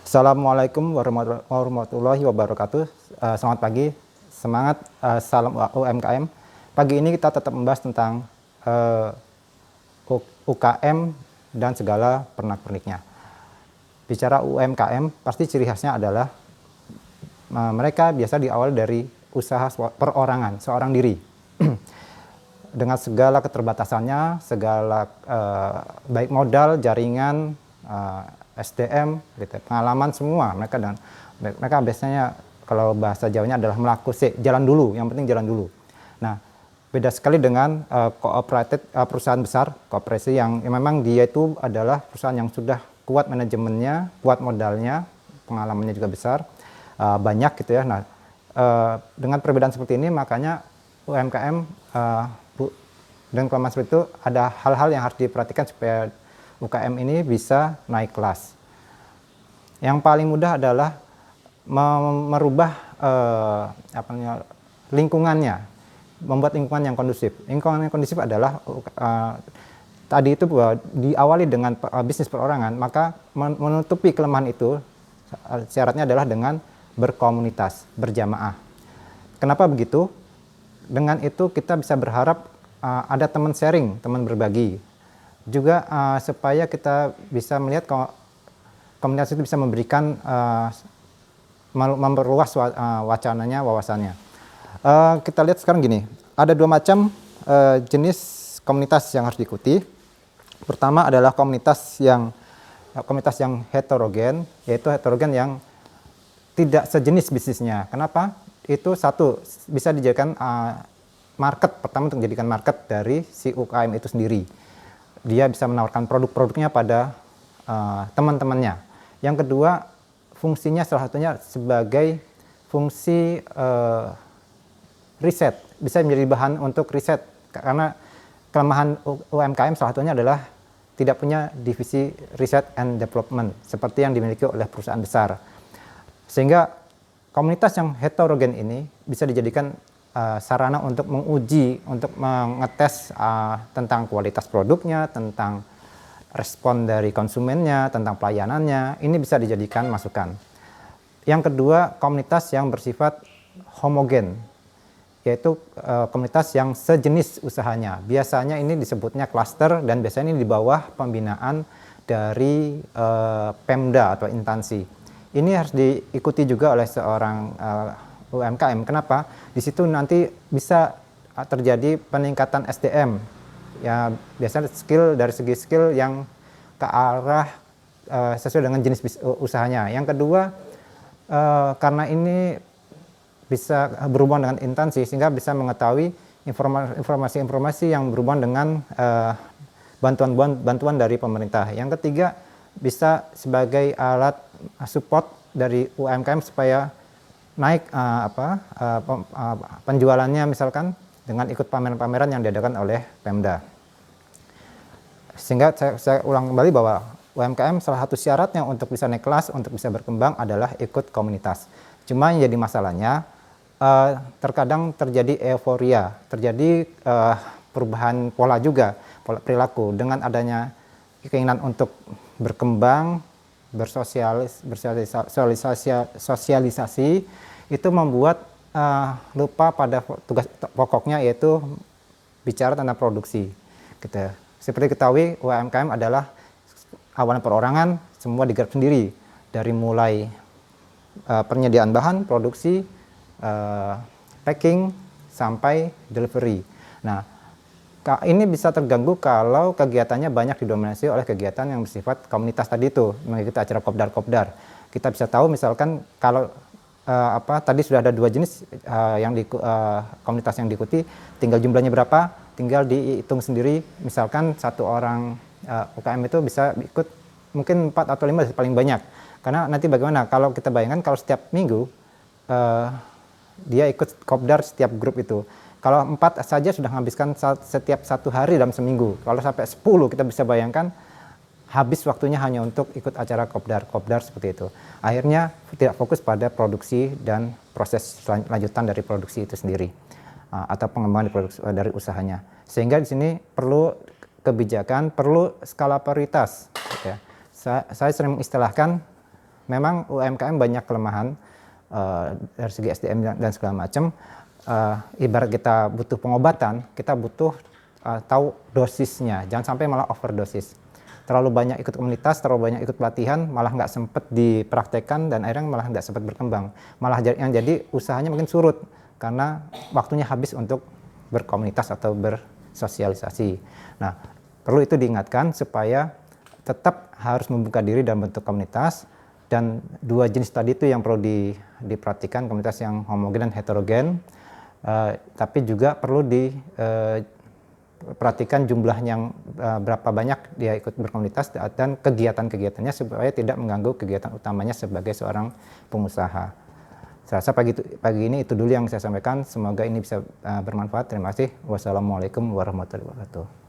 Assalamualaikum warahmatullahi wabarakatuh. Selamat pagi, semangat, salam UMKM. Pagi ini kita tetap membahas tentang UKM dan segala pernak-perniknya. Bicara UMKM, pasti ciri khasnya adalah mereka biasa diawali dari usaha perorangan, seorang diri. Dengan segala keterbatasannya, segala baik modal, jaringan, SDM, gitu, pengalaman semua mereka biasanya kalau bahasa Jawanya adalah melaku jalan dulu, yang penting jalan dulu. Nah, beda sekali dengan perusahaan besar, koperasi yang memang dia itu adalah perusahaan yang sudah kuat manajemennya, kuat modalnya, pengalamannya juga besar, banyak gitu ya. Nah, dengan perbedaan seperti ini makanya UMKM dan kelemahan seperti itu ada hal-hal yang harus diperhatikan supaya UKM ini bisa naik kelas. Yang paling mudah adalah merubah lingkungannya, membuat lingkungan yang kondusif. Lingkungan yang kondusif adalah tadi itu diawali dengan bisnis perorangan, maka menutupi kelemahan itu syaratnya adalah dengan berkomunitas, berjamaah. Kenapa begitu? Dengan itu kita bisa berharap ada teman sharing, teman berbagi. Juga supaya kita bisa melihat komunitas itu bisa memberikan memperluas wacananya, wawasannya. Kita lihat sekarang gini, ada dua macam jenis komunitas yang harus diikuti. Pertama adalah komunitas yang heterogen, yaitu heterogen yang tidak sejenis bisnisnya. Kenapa? Itu satu, bisa dijadikan market, pertama untuk menjadikan market dari si UKM itu sendiri. Dia bisa menawarkan produk-produknya pada teman-temannya. Yang kedua, fungsinya salah satunya sebagai fungsi riset, bisa menjadi bahan untuk riset, karena kelemahan UMKM salah satunya adalah tidak punya divisi riset and development seperti yang dimiliki oleh perusahaan besar. Sehingga komunitas yang heterogen ini bisa dijadikan sarana untuk menguji, untuk mengetes tentang kualitas produknya, tentang respon dari konsumennya, tentang pelayanannya. Ini bisa dijadikan masukan. Yang kedua, komunitas yang bersifat homogen, yaitu komunitas yang sejenis usahanya. Biasanya ini disebutnya klaster dan biasanya ini di bawah pembinaan dari Pemda atau instansi. Ini harus diikuti juga oleh seorang UMKM. Kenapa? Di situ nanti bisa terjadi peningkatan SDM. Ya, biasanya dari segi skill yang ke arah sesuai dengan jenis usahanya. Yang kedua, karena ini bisa berhubungan dengan instansi, sehingga bisa mengetahui informasi-informasi yang berhubungan dengan bantuan dari pemerintah. Yang ketiga, bisa sebagai alat support dari UMKM supaya naik penjualannya, misalkan dengan ikut pameran-pameran yang diadakan oleh Pemda. Sehingga saya ulang kembali bahwa UMKM salah satu syaratnya untuk bisa naik kelas, untuk bisa berkembang adalah ikut komunitas. Cuma yang jadi masalahnya terkadang terjadi euforia, terjadi perubahan pola juga, pola perilaku dengan adanya keinginan untuk berkembang, bersosialisasi, itu membuat lupa pada tugas pokoknya, yaitu bicara tentang produksi. Gitu. Seperti ketahui, UMKM adalah awalnya perorangan, semua digarap sendiri, dari mulai penyediaan bahan, produksi, packing, sampai delivery. Nah, ini bisa terganggu kalau kegiatannya banyak didominasi oleh kegiatan yang bersifat komunitas tadi itu, mengikuti acara kopdar-kopdar. Kita bisa tahu misalkan kalau tadi sudah ada dua jenis komunitas yang diikuti, tinggal jumlahnya berapa, tinggal dihitung sendiri. Misalkan satu orang UKM itu bisa ikut mungkin 4 atau 5 paling banyak. Karena nanti bagaimana kalau kita bayangkan kalau setiap minggu dia ikut kopdar setiap grup itu. Kalau 4 saja sudah menghabiskan setiap 1 hari dalam seminggu. Kalau sampai 10 kita bisa bayangkan habis waktunya hanya untuk ikut acara kopdar seperti itu. Akhirnya tidak fokus pada produksi dan proses lanjutan dari produksi itu sendiri atau pengembangan dari usahanya. Sehingga di sini perlu kebijakan, perlu skala prioritas. Ya. Saya sering mengistilahkan, memang UMKM banyak kelemahan dari segi SDM dan segala macam. Ibarat kita butuh pengobatan, kita butuh tahu dosisnya, jangan sampai malah overdosis. Terlalu banyak ikut komunitas, terlalu banyak ikut pelatihan, malah nggak sempet dipraktekkan dan akhirnya malah nggak sempat berkembang. Malah yang jadi usahanya mungkin surut karena waktunya habis untuk berkomunitas atau bersosialisasi. Nah, perlu itu diingatkan supaya tetap harus membuka diri dalam bentuk komunitas, dan dua jenis tadi itu yang perlu diperhatikan, komunitas yang homogen dan heterogen, tapi juga perlu perhatikan jumlah yang berapa banyak dia ikut berkomunitas dan kegiatan-kegiatannya supaya tidak mengganggu kegiatan utamanya sebagai seorang pengusaha. Saya rasa pagi ini itu dulu yang saya sampaikan. Semoga ini bisa bermanfaat. Terima kasih. Wassalamualaikum warahmatullahi wabarakatuh.